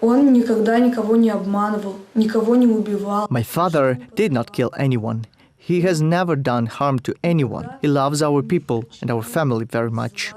Он никогда никого не обманывал, никого не убивал. My father did not kill anyone. He has never done harm to anyone. He loves our people and our family very much.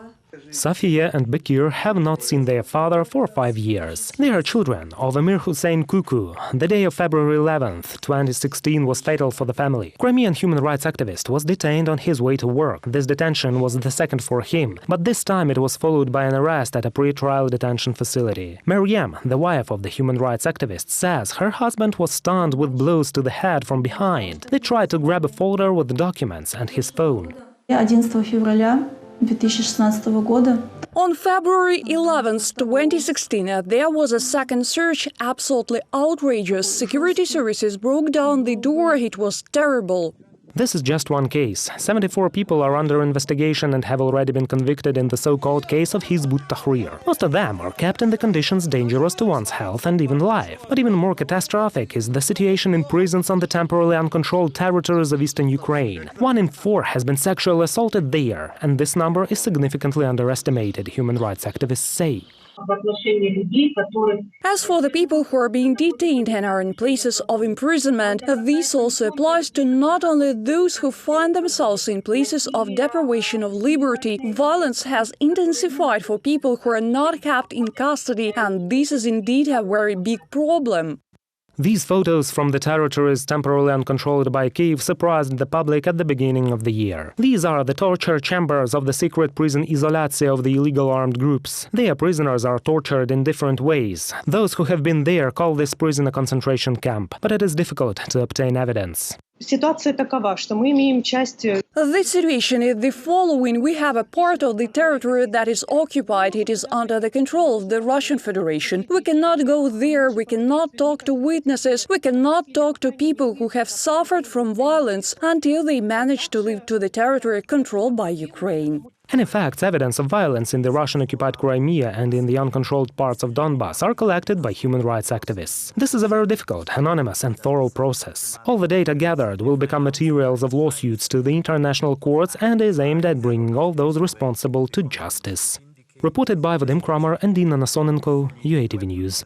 Safiye and Bekir have not seen their father for 5 years. They are children of Amir Hussein Kuku. The day of February 11th, 2016 was fatal for the family. Crimean human rights activist was detained on his way to work. This detention was the second for him, but this time it was followed by an arrest at a pre-trial detention facility. Maryam, the wife of the human rights activist, says her husband was stunned with blows to the head from behind. They tried to grab a folder with the documents and his phone. 11 февраля 2016 года. On February 11, 2016, there was a second search, absolutely outrageous. Security services broke down the door. It was terrible. This is just one case. 74 people are under investigation and have already been convicted in the so-called case of Hizb ut-Tahrir. Most of them are kept in the conditions dangerous to one's health and even life. But even more catastrophic is the situation in prisons on the temporarily uncontrolled territories of eastern Ukraine. 1 in 4 has been sexually assaulted there, and this number is significantly underestimated, human rights activists say. As for the people who are being detained and are in places of imprisonment, this also applies to not only those who find themselves in places of deprivation of liberty. Violence has intensified for people who are not kept in custody, and this is indeed a very big problem. These photos from the territories temporarily uncontrolled by Kyiv surprised the public at the beginning of the year. These are the torture chambers of the secret prison Izolatsiya of the illegal armed groups. Their prisoners are tortured in different ways. Those who have been there call this prison a concentration camp, but it is difficult to obtain evidence. The situation is the following. We have a part of the territory that is occupied. It is under the control of the Russian Federation. We cannot go there. We cannot talk to witnesses. We cannot talk to people who have suffered from violence until they manage to leave to the territory controlled by Ukraine. And in fact, evidence of violence in the Russian-occupied Crimea and in the uncontrolled parts of Donbas are collected by human rights activists. This is a very difficult, anonymous and thorough process. All the data gathered will become materials of lawsuits to the international courts and is aimed at bringing all those responsible to justice. Reported by Vadim Kramer and Dina Nasonenko, UATV News.